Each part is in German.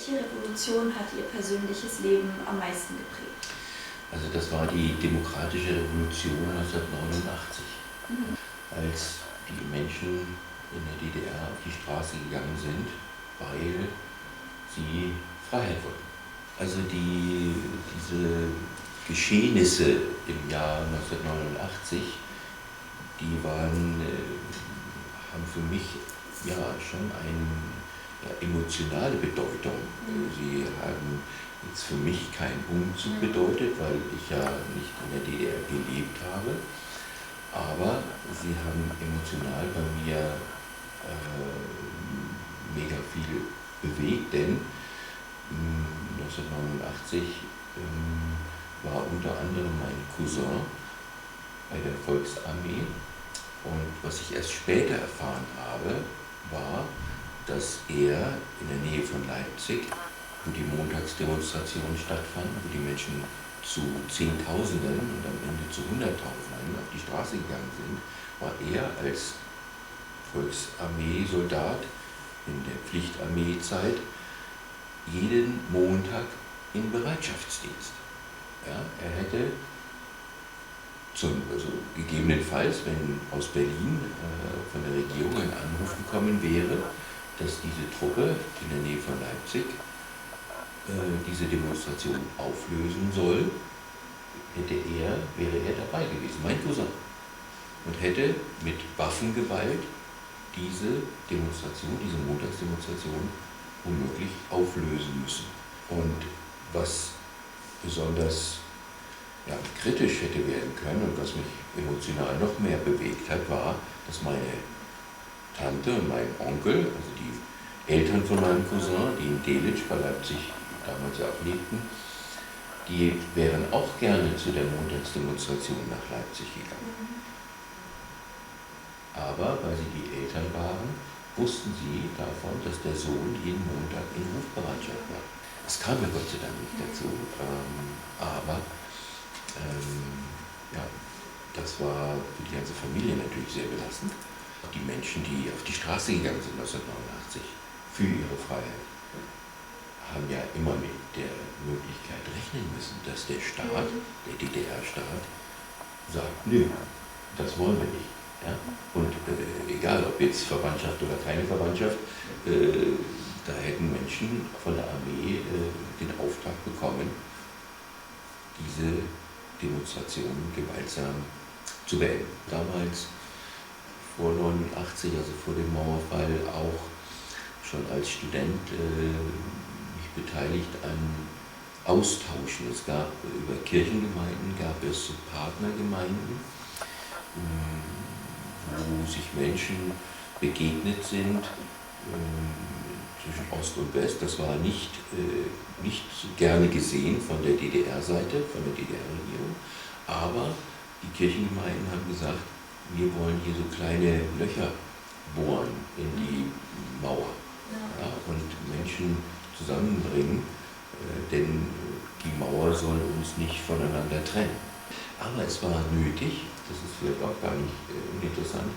welche Revolution hat Ihr persönliches Leben am meisten geprägt? Also das war die demokratische Revolution 1989, als die Menschen in der DDR auf die Straße gegangen sind, weil sie Freiheit wollten. Also diese Geschehnisse im Jahr 1989, die haben für mich ja schon eine emotionale Bedeutung. Sie haben jetzt für mich keinen Umzug bedeutet, weil ich ja nicht in der DDR gelebt habe, aber sie haben emotional bei mir mega viel bewegt, denn 1989 war unter anderem mein Cousin bei der Volksarmee, und was ich erst später erfahren habe, war, dass er in der Nähe von Leipzig, wo die Montagsdemonstrationen stattfanden, wo die Menschen zu Zehntausenden und am Ende zu Hunderttausenden auf die Straße gegangen sind, war er als Volksarmeesoldat in der Pflichtarmeezeit jeden Montag in Bereitschaftsdienst. Ja, er hätte also gegebenenfalls, wenn aus Berlin von der Regierung ein Anruf gekommen wäre, dass diese Truppe in der Nähe von Leipzig diese Demonstration auflösen soll, wäre er dabei gewesen, mein Cousin, und hätte mit Waffengewalt diese Montagsdemonstration unmöglich auflösen müssen. Und was besonders kritisch hätte werden können und was mich emotional noch mehr bewegt hat, war, dass meine Tante und mein Onkel, also die Eltern von meinem Cousin, die in Delitzsch bei Leipzig damals ja auch lebten, die wären auch gerne zu der Montagsdemonstration nach Leipzig gegangen. Aber weil sie die Eltern waren, wussten sie davon, dass der Sohn jeden Montag in Rufbereitschaft war. Es kam ja Gott sei Dank nicht dazu, aber das war für die ganze Familie natürlich sehr belastend. Die Menschen, die auf die Straße gegangen sind 1989 für ihre Freiheit, haben ja immer mit der Möglichkeit rechnen müssen, dass der Staat, der DDR-Staat, sagt, nö, das wollen wir nicht. Ja? Und egal, ob jetzt Verwandtschaft oder keine Verwandtschaft, da hätten Menschen von der Armee den Auftrag bekommen, diese Demonstration gewaltsam zu beenden. Damals, vor 89, also vor dem Mauerfall, auch schon als Student mich beteiligt an Austauschen. Es gab über Kirchengemeinden, gab es Partnergemeinden, wo sich Menschen begegnet sind, zwischen Ost und West. Das war nicht so gerne gesehen von der DDR-Seite, von der DDR-Regierung, aber die Kirchengemeinden haben gesagt, wir wollen hier so kleine Löcher bohren in die Mauer, ja, und Menschen zusammenbringen, denn die Mauer soll uns nicht voneinander trennen. Aber es war nötig, das ist vielleicht auch gar nicht uninteressant,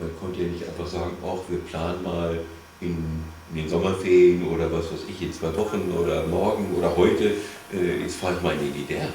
man konnte ja nicht einfach sagen, ach, wir planen mal in den Sommerferien oder was weiß ich, in 2 Wochen oder morgen oder heute, jetzt fahre ich mal in die DDR.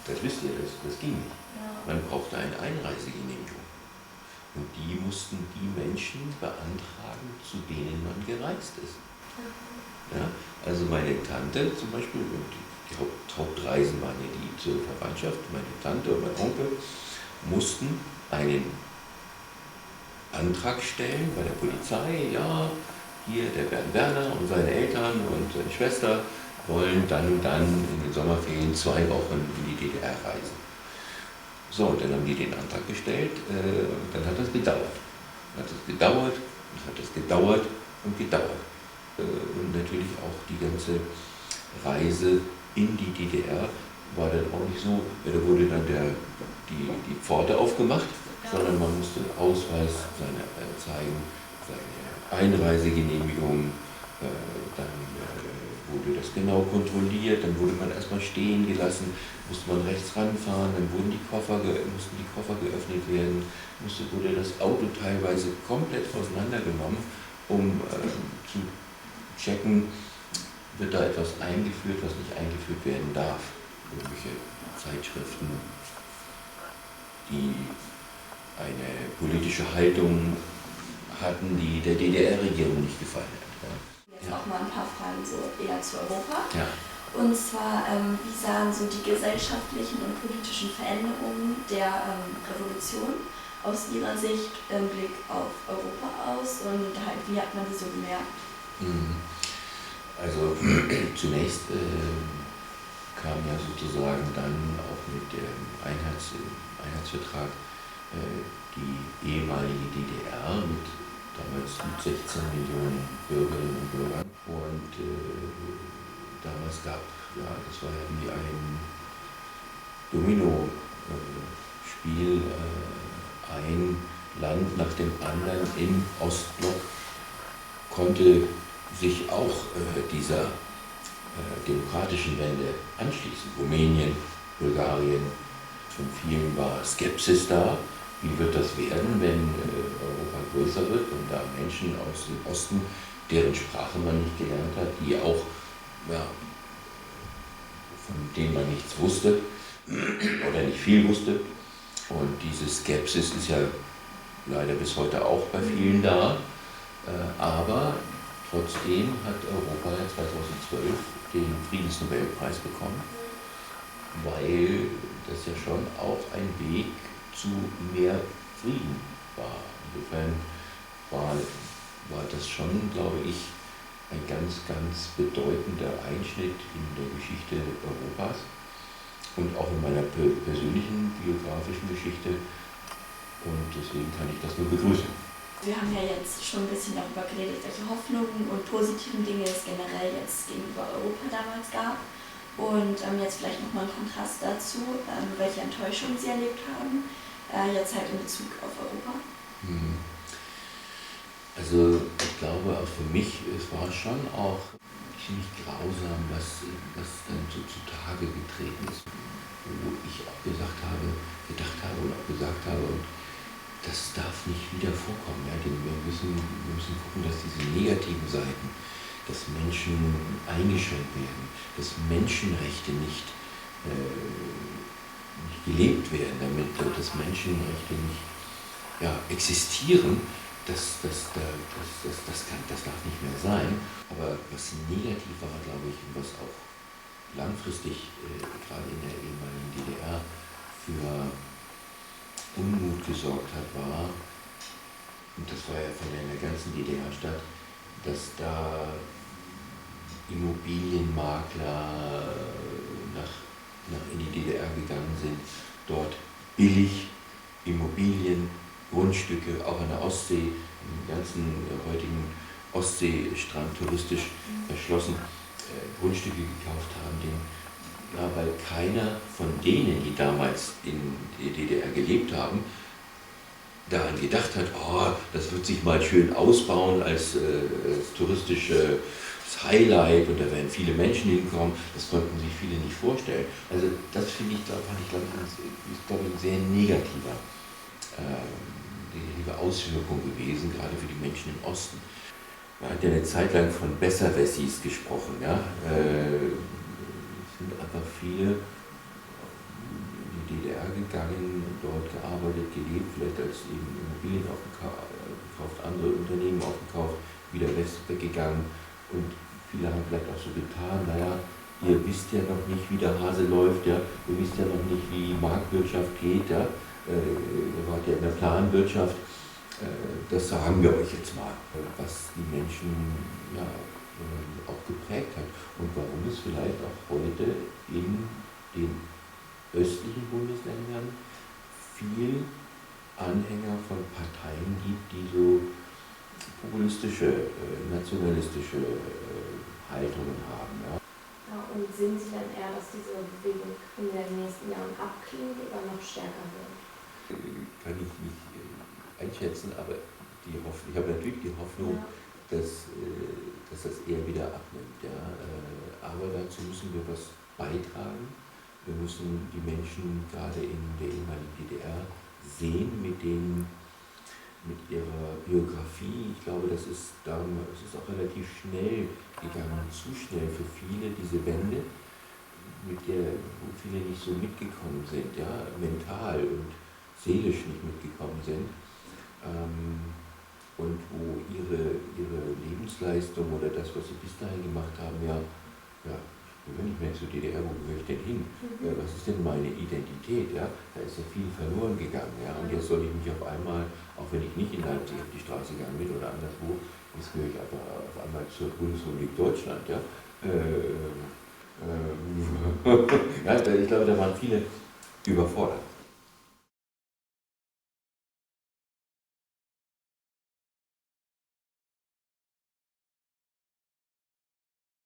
Das wisst ihr, das ging nicht. Man brauchte eine Einreisegenehmigung. Und die mussten die Menschen beantragen, zu denen man gereist ist. Ja, also meine Tante zum Beispiel, und die Hauptreisen waren ja die zur Verwandtschaft, meine Tante und mein Onkel mussten einen Antrag stellen bei der Polizei, ja, hier der Bernd Werner und seine Eltern und seine Schwester wollen dann und dann in den Sommerferien 2 Wochen in die DDR reisen. So, und dann haben die den Antrag gestellt, dann hat das gedauert. Dann hat das gedauert, und hat das gedauert und gedauert. Und natürlich auch die ganze Reise in die DDR war dann auch nicht so, ja, da wurde dann die Pforte aufgemacht, sondern man musste Ausweis zeigen, seine Einreisegenehmigung, dann wurde das genau kontrolliert, dann wurde man erstmal stehen gelassen, musste man rechts ranfahren, dann mussten die Koffer geöffnet werden, wurde das Auto teilweise komplett auseinandergenommen, um zu checken, wird da etwas eingeführt, was nicht eingeführt werden darf. Irgendwelche Zeitschriften, die eine politische Haltung hatten, die der DDR-Regierung nicht gefallen hat. Jetzt auch mal ein paar Fragen so eher zu Europa. Ja. Und zwar, wie sahen so die gesellschaftlichen und politischen Veränderungen der Revolution aus Ihrer Sicht im Blick auf Europa aus und halt, wie hat man die so gemerkt? Also zunächst kam ja sozusagen dann auch mit dem Einheitsvertrag die ehemalige DDR mit damals mit 16 Millionen Bürgerinnen und Bürgern. Und damals gab, ja, das war ja wie ein Domino-Spiel, ein Land nach dem anderen im Ostblock konnte sich auch dieser demokratischen Wende anschließen. Rumänien, Bulgarien, von vielen war Skepsis da. Wie wird das werden, wenn Europa größer wird und da Menschen aus dem Osten, deren Sprache man nicht gelernt hat, die auch, ja, von denen man nichts wusste oder nicht viel wusste. Und diese Skepsis ist ja leider bis heute auch bei vielen da. Aber trotzdem hat Europa 2012 den Friedensnobelpreis bekommen, weil das ja schon auch ein Weg zu mehr Frieden war. Insofern war das schon, glaube ich, ein ganz, ganz bedeutender Einschnitt in der Geschichte Europas und auch in meiner persönlichen biografischen Geschichte. Und deswegen kann ich das nur begrüßen. Wir haben ja jetzt schon ein bisschen darüber geredet, welche Hoffnungen und positiven Dinge es generell jetzt gegenüber Europa damals gab. Und jetzt vielleicht nochmal ein Kontrast dazu, welche Enttäuschungen Sie erlebt haben, jetzt halt in Bezug auf Europa. Also ich glaube auch für mich, es war schon auch ziemlich grausam, was dann so zutage getreten ist, wo ich auch gedacht habe und auch gesagt habe, und das darf nicht wieder vorkommen. Ja, denn wir müssen gucken, dass diese negativen Seiten, dass Menschen eingeschränkt werden, dass Menschenrechte nicht gelebt werden, dass Menschenrechte nicht, ja, existieren, das darf nicht mehr sein. Aber was negativ war, glaube ich, und was auch langfristig, gerade in der ehemaligen DDR, für Unmut gesorgt hat, war, und das war ja von der ganzen DDR-Stadt, dass da Immobilienmakler in die DDR gegangen sind, dort billig Immobilien, Grundstücke, auch an der Ostsee, im ganzen heutigen Ostseestrand touristisch erschlossen, Grundstücke gekauft haben, weil keiner von denen, die damals in der DDR gelebt haben, daran gedacht hat, oh, das wird sich mal schön ausbauen als touristisches Highlight und da werden viele Menschen hinkommen. Das konnten sich viele nicht vorstellen. Also das finde ich, glaube ich, ein sehr negative Auswirkung gewesen, gerade für die Menschen im Osten. Man hat ja eine Zeit lang von Besserwessis gesprochen. Ja? Es sind einfach viele in die DDR gegangen, dort gearbeitet, gelebt, vielleicht als eben Immobilien aufgekauft, andere Unternehmen aufgekauft, wieder weggegangen. Und viele haben vielleicht auch so getan, naja, ihr wisst ja noch nicht, wie der Hase läuft, ja? Ihr wisst ja noch nicht, wie die Marktwirtschaft geht, ja? Ihr wart ja in der Planwirtschaft. Das sagen wir euch jetzt mal, was die Menschen, ja, auch geprägt hat und warum es vielleicht auch heute in den östlichen Bundesländern viel Anhänger von Parteien gibt, die so populistische, nationalistische Haltungen haben. Ja. Ja, und sehen Sie dann eher, dass diese Bewegung in den nächsten Jahren abklingt oder noch stärker wird? Kann ich nicht einschätzen, aber ich habe natürlich die Hoffnung, Ja, dass das eher wieder abnimmt. Ja. Aber dazu müssen wir was beitragen. Wir müssen die Menschen gerade in der ehemaligen DDR sehen mit ihrer Biografie, ich glaube, das ist auch relativ schnell gegangen, zu schnell für viele, diese Wende, wo viele nicht so mitgekommen sind, ja, mental und seelisch nicht mitgekommen sind, und wo ihre Lebensleistung oder das, was sie bis dahin gemacht haben, ja, ich gehöre nicht mehr zur DDR, wo gehöre ich denn hin? Was ist denn meine Identität? Ja? Da ist ja viel verloren gegangen. Ja? Und jetzt soll ich mich auf einmal, auch wenn ich nicht in Leipzig auf die Straße gegangen bin oder anderswo, jetzt gehöre ich aber auf einmal zur Bundesrepublik Deutschland. Ja? Ja, ich glaube, da waren viele überfordert.